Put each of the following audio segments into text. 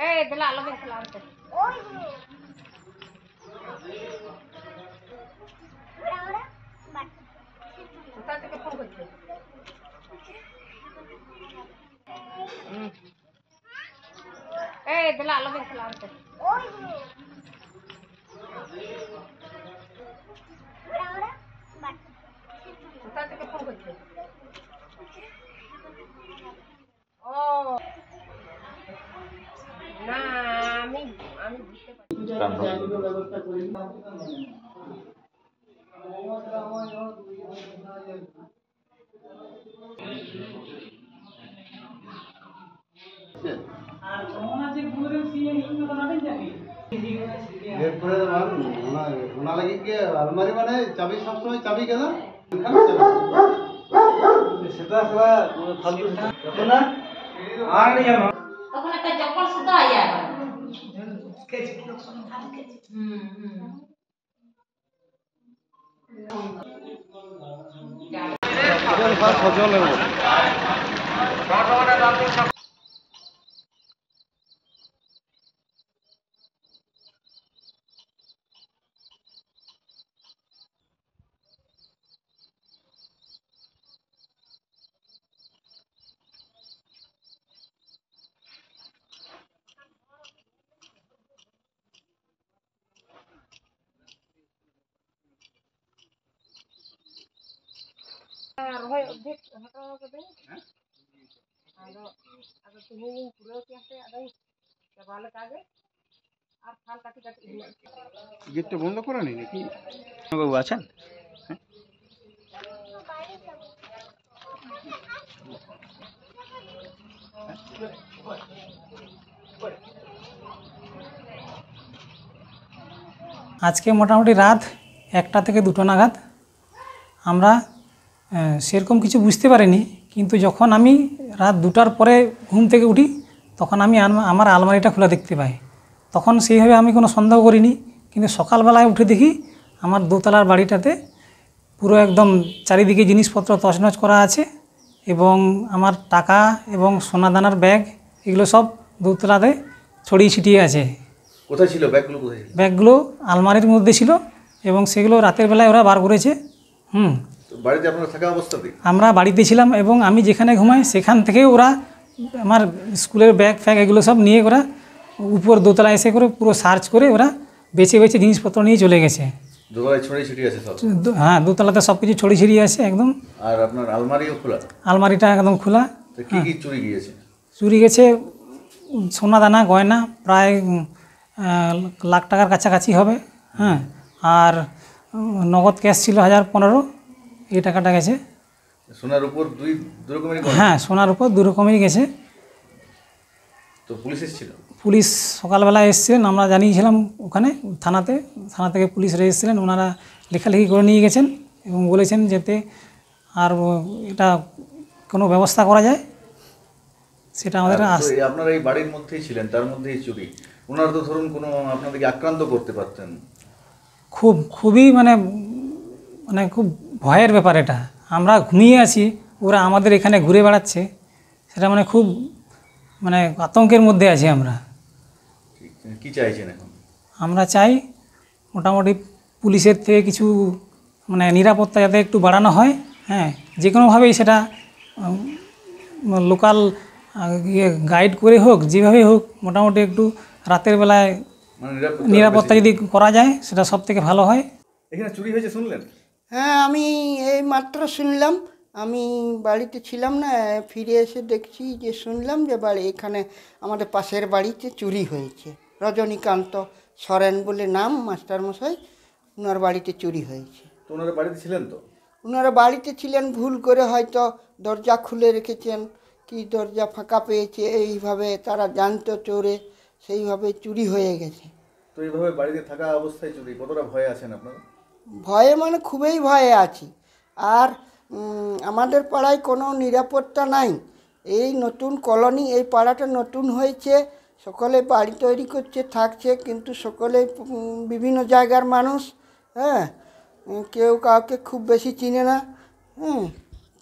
এই দিলা আলো দিন খেলা আনতে ওই ওরা বাট কোথা থেকে ফোন করছে এই দিলা আলো দিন খেলা আনতে ওই ওরা বাট কোথা থেকে ফোন করছে ও না আমি বুঝতে পারি ব্যবস্থা করি আর তোমরা যে ঘুরে সিএ হিন্দু বানাবেন জানি এরপরে ওনা লাগি কি আলমারি মানে চাবি সব সময় চাবি কেন সেটা সেটা ফালতু না আর নেই জানো তখন একটা চপ্পল সুতা আয়া কেজি লোক সব ভালো কেজি সজল লাগবে rohoy objek hato kebe ado tumi puro ki ase ado cabale kage আর ফাল কাটি কাটি গেটটা বন্ধ করা নেই নাকি বাবু আছেন আজকে মোটামুটি রাত 1টা থেকে 2টো নাগাদ আমরা সেরকম কিছু বুঝতে পারিনি কিন্তু যখন আমি রাত 2টার পরে ঘুম থেকে উঠি তখন আমি আমার আলমারিটা খোলা দেখতে পাই তখন সেইভাবে আমি কোনো সন্দেহ করিনি কিন্তু সকালবেলায় উঠে দেখি আমার দোতলার বাড়িটাতে পুরো একদম চারিদিকে জিনিসপত্র তছনছ করা আছে এবং আমার টাকা এবং সোনাদানার ব্যাগ এগুলো সব দোতলাতে ছড়িয়ে ছিটিয়ে আছে কোথায় ছিল ব্যাগগুলো কোথায় ছিল ব্যাগগুলো আলমারির মধ্যে ছিল এবং সেগুলো রাতের বেলায় ওরা বার করেছে বাড়িতে আপনারা থাকা অবস্থাতে আমরা বাড়িতে ছিলাম এবং আমি যেখানে ঘুমাই সেখান থেকে ওরা আমার স্কুলের ব্যাগ ফ্যাগ এগুলো সব নিয়ে ওরা উপর দোতলায় এসে করে পুরো সার্চ করে ওরা বেছে বেছে জিনিসপত্র নিয়ে চলে গেছে দোতলায় ছড়িয়ে ছিটিয়ে আছে সব হ্যাঁ দোতলাতে সব কিছু ছড়িয়ে ছিটিয়ে আছে একদম আর আপনার আলমারিও খোলা আলমারিটা একদম খোলা তো কি কি চুরি গিয়েছে চুরি গেছে সোনা দানা গয়না প্রায় লাখ টাকার কাছাকাছি হবে হ্যাঁ আর নগদ ক্যাশ ছিল 1015 এই টাকাটা গেছে সোনার উপর দুই রকমেরই হ্যাঁ সোনার উপর 2 রকমেরই গেছে তো পুলিশ এসেছিল পুলিশ সকালবেলা এসেছিলেন আমরা জানিয়েছিলাম ওখানে থানা থেকে পুলিশ এসেছিলেন ওনারা লেখালেখি করে নিয়ে গেছেন এবং বলেছেন যাতে আর এটা কোনো ব্যবস্থা করা যায় সেটা আমাদের আপনারা এই বাড়ির মধ্যেই ছিলেন তার মধ্যেই চুরি ওনারা তো ধরুন কোনো আপনাদেরকে আক্রান্ত করতে পারতেন খুবই মানে খুব ভয়ের ব্যাপার এটা আমরা ঘুমিয়ে আছি ওরা আমাদের এখানে ঘুরে বেড়াচ্ছে সেটা খুব আতঙ্কের মধ্যে আছি আমরা কি চাইছেন এখন আমরা চাই মোটামুটি পুলিশের থেকে কিছু নিরাপত্তা যাতে একটু বাড়ানো হয় হ্যাঁ যে কোনোভাবেই সেটা লোকাল গাইড করে হোক যেভাবেই হোক মোটামুটি একটু রাতের বেলায় নিরাপত্তা যদি করা যায় সেটা সব থেকে ভালো হয় এখানে চুরি হয়েছে শুনলেন হ্যাঁ আমি এই মাত্র শুনলাম আমি বাড়িতে ছিলাম না ফিরে এসে দেখছি যে শুনলাম যে এখানে আমাদের পাশের বাড়িতে চুরি হয়েছে রজনীকান্ত সরেন বলে নাম মাস্টারমশাই ওনার বাড়িতে চুরি হয়েছে তো ওনারা বাড়িতে ছিলেন তো ওনারা বাড়িতে ছিলেন ভুল করে হয়তো দরজা খুলে রেখেছেন কি দরজা ফাঁকা পেয়েছে এইভাবে তারা জানতো চোরে সেইভাবে চুরি হয়ে গেছে তো এইভাবে বাড়িতে থাকা অবস্থায় চুরি কতটা ভয়ে আছেন আপনারা ভয়ে খুবই ভয়ে আছি আর আমাদের পাড়ায় কোনো নিরাপত্তা নাই এই নতুন কলোনি এই পাড়াটা নতুন হয়েছে সকলে বাড়ি তৈরি করছে থাকছে কিন্তু সকলে বিভিন্ন জায়গার মানুষ হ্যাঁ কেউ কাউকে খুব বেশি চিনে না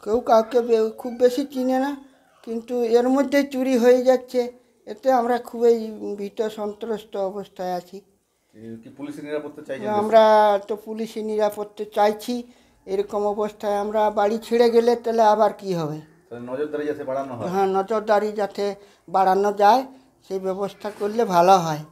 কেউ কাউকে খুব বেশি চিনে না কিন্তু এর মধ্যে চুরি হয়ে যাচ্ছে, এতে আমরা খুবই ভীত সন্ত্রস্ত অবস্থায় আছি। কি পুলিশের নিরাপত্তা চাইছেন? আমরা তো পুলিশি নিরাপত্তা চাইছি। এরকম অবস্থায় আমরা বাড়ি ছেড়ে গেলে তাহলে আবার কি হবে? তাহলে নজরদারি যাতে বাড়ানো হয়। হ্যাঁ, নজরদারি যাতে বাড়ানো যায় সেই ব্যবস্থা করলে ভালো হয়।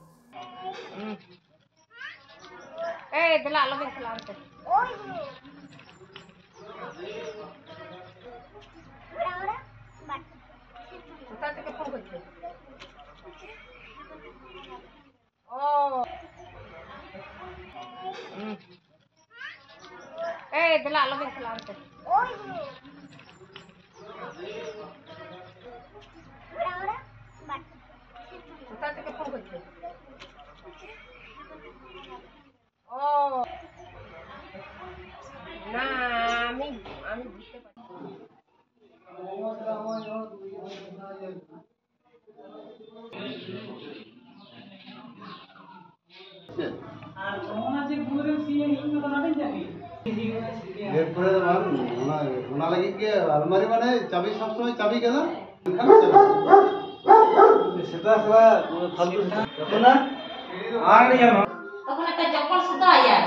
এরপরে ওনা লাগি কি আলমারি মানে চাবি সবসময় চাবি কেন সেটা ফালতু না আর নেই আমার তখন একটা জপল শুধু আইয়া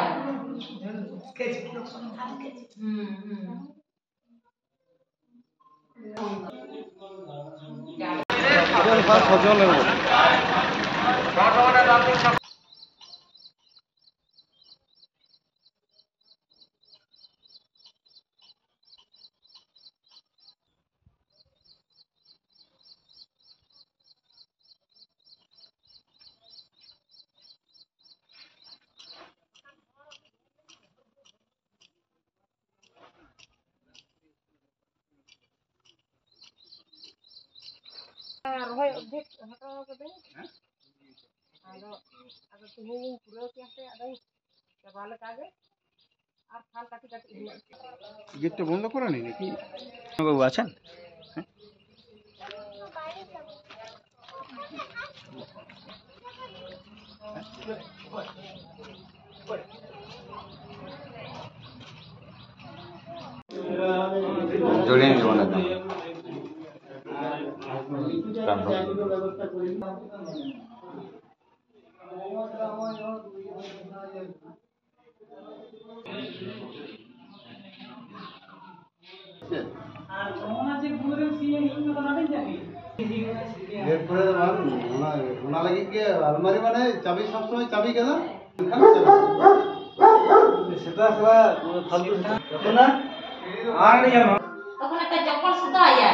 রহয় অর্ধেক হটাও কবে আদো তুমি পুরো কি আছে আদো ভালো কাজে আর ফাল কাটি কাটি গেটটা বন্ধ করা নেই নাকি? বাবু আছেন? জড়িয়ে নিব না এরপরে ওনা লাগি কি আলমারি মানে চাবি সবসময় চাবি কেন সেটা ফালতু না আর নেই আমার তখন একটা জপল শুধু আইয়া